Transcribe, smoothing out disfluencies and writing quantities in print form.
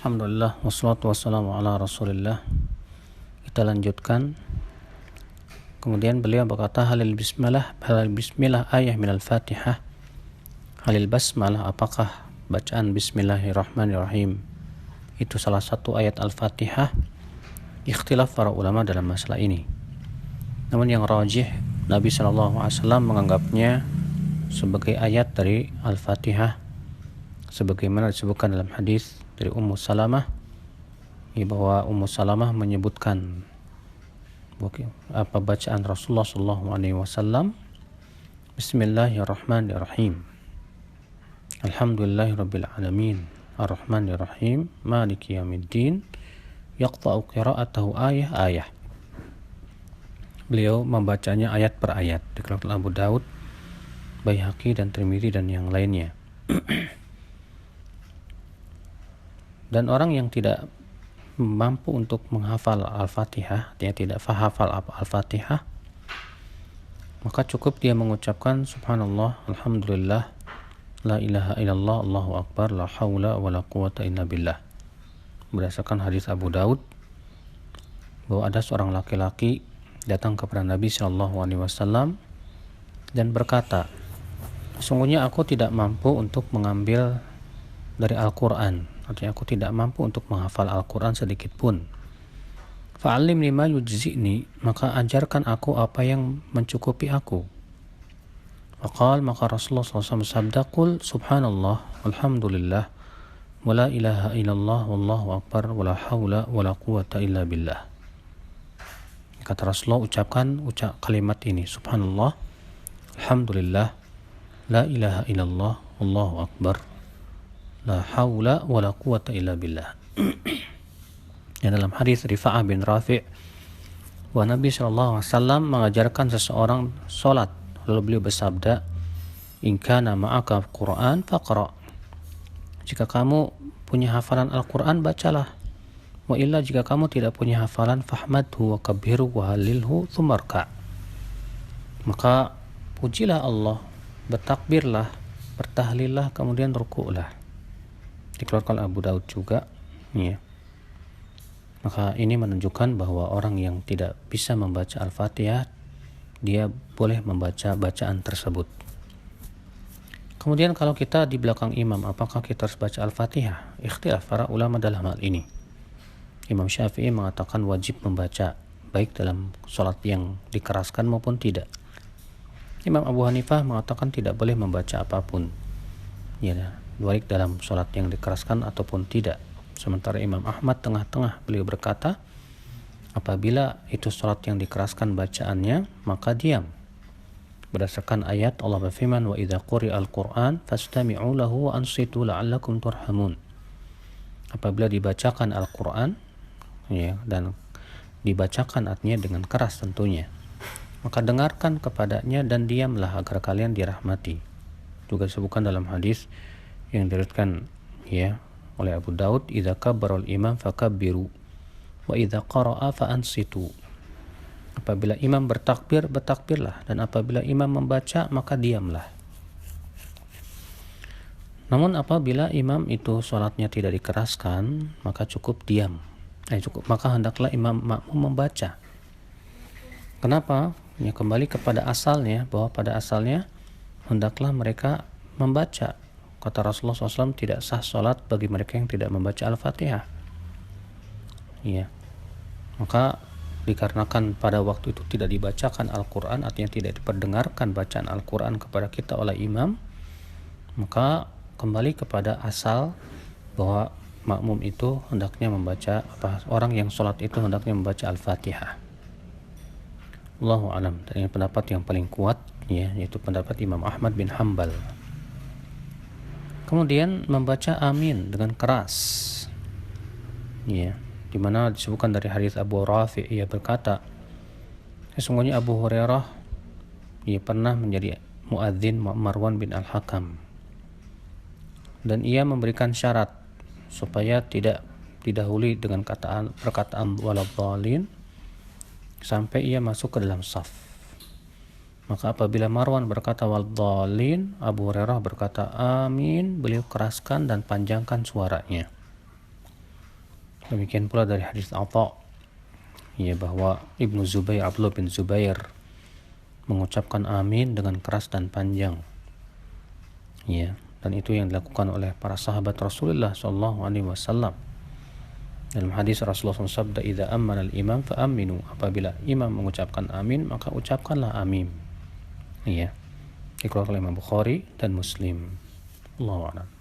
Alhamdulillah wassalatu wassalamu ala Rasulillah. Kita lanjutkan. Kemudian beliau berkata halil bismillah ayah minal Fatihah. Halil basmalah, apakah bacaan bismillahirrahmanirrahim itu salah satu ayat Al-Fatihah? Ikhtilaf para ulama dalam masalah ini. Namun yang rajih, Nabi SAW menganggapnya sebagai ayat dari Al-Fatihah, sebagaimana disebutkan dalam hadis dari Ummu Salamah, bahwa Ummu Salamah menyebutkan apa bacaan Rasulullah SAW, Bismillahirrahmanirrahim, Alhamdulillahirabbil alamin, Ar-Rahmanirrahim, Maliki yaumiddin, yaqta'u qira'atahu ayah. Beliau membacanya ayat per ayat, dikeluarkan Abu Daud, Baihaqi dan Tirmidzi dan yang lainnya. Dan orang yang tidak mampu untuk menghafal Al-Fatihah, dia tidak hafal Al-Fatihah, maka cukup dia mengucapkan Subhanallah, Alhamdulillah, La ilaha illallah, Allahu Akbar, La hawla wa la quwata illa billah. Berdasarkan hadis Abu Daud, bahwa ada seorang laki-laki datang kepada Nabi SAW dan berkata, sesungguhnya aku tidak mampu untuk mengambil dari Al-Quran, artinya aku tidak mampu untuk menghafal Al-Quran sedikit pun. Fa'allim lima yujzi'ni, maka ajarkan aku apa yang mencukupi aku. Faqal, maka Rasulullah SAW bersabda, Qul subhanallah, alhamdulillah, wa la ilaha illallah, wallahu akbar, wa la hawla wa la quwata illa billah. Kata Rasulullah, ucapkan kalimat ini, subhanallah, alhamdulillah, la ilaha illallah, wallahu akbar, la haula wa la quwata illa billah. Dan dalam hadis Rifa'ah bin Rafi', bahwa Nabi SAW mengajarkan seseorang sholat, lalu beliau bersabda, in kana ma'aka Qur'an faqra', jika kamu punya hafalan Al-Quran, bacalah. Wa illa, jika kamu tidak punya hafalan, fahmadhu wa kabbirhu wa halilhu thumarka', maka pujilah Allah, bertakbirlah, bertahlillah, kemudian rukuklah. Dikeluarkan Abu Daud juga, ya. Maka ini menunjukkan bahwa orang yang tidak bisa membaca Al-Fatihah, dia boleh membaca bacaan tersebut. Kemudian kalau kita di belakang imam, apakah kita harus baca Al-Fatihah? Ikhtilaf para ulama dalam hal ini. Imam Syafi'i mengatakan wajib membaca, baik dalam sholat yang dikeraskan maupun tidak. Imam Abu Hanifah mengatakan tidak boleh membaca apapun, ya, baik dalam sholat yang dikeraskan ataupun tidak. Sementara Imam Ahmad tengah-tengah, beliau berkata, apabila itu sholat yang dikeraskan bacaannya, maka diam. Berdasarkan ayat Allah berfirman, wa idza quri'al Qur'an fastami'u lahu wa ansitu la'allakum turhamun. Apabila dibacakan Al-Quran, ya, dan dibacakan artinya dengan keras tentunya, maka dengarkan kepadanya dan diamlah agar kalian dirahmati. Juga disebutkan dalam hadis yang diriwayatkan, ya, oleh Abu Daud, idza kabbarul imam fakabbiru wa idza qara'a fa ansitu. Apabila imam bertakbir, bertakbirlah, dan apabila imam membaca, maka diamlah. Namun apabila imam itu sholatnya tidak dikeraskan, maka cukup diam. Maka hendaklah imam makmum membaca. Kenapa? Ya, kembali kepada asalnya, bahwa pada asalnya hendaklah mereka membaca. Kata Rasulullah SAW, tidak sah sholat bagi mereka yang tidak membaca Al-Fatihah. Ya. Maka dikarenakan pada waktu itu tidak dibacakan Al-Quran, artinya tidak diperdengarkan bacaan Al-Quran kepada kita oleh imam, maka kembali kepada asal bahwa makmum itu hendaknya membaca, orang yang sholat itu hendaknya membaca Al-Fatihah. Allahu a'lam. Dan ini pendapat yang paling kuat, ya, yaitu pendapat Imam Ahmad bin Hanbal. Kemudian membaca amin dengan keras, ya, di mana disebutkan dari hadis Abu Rafi', ia berkata, sesungguhnya Abu Hurairah, ia pernah menjadi muadzin Marwan bin Al-Hakam, dan ia memberikan syarat supaya tidak didahului dengan perkataan waladhdallin sampai ia masuk ke dalam saf. Maka apabila Marwan berkata waladhdallin, Abu Hurairah berkata amin, beliau keraskan dan panjangkan suaranya. Demikian pula dari hadis Atha, ya, bahwa Ibnu Zubair, Abdullah bin Zubair mengucapkan amin dengan keras dan panjang. Ya, dan itu yang dilakukan oleh para sahabat Rasulullah sallallahu alaihi wasallam. Dalam hadis Rasulullah SAW sabda, "Idza amana al-imam fa aminu." Apabila imam mengucapkan amin, maka ucapkanlah amin. Iya. Dikeluarkan oleh Imam Bukhari dan Muslim. Allahu a'lam.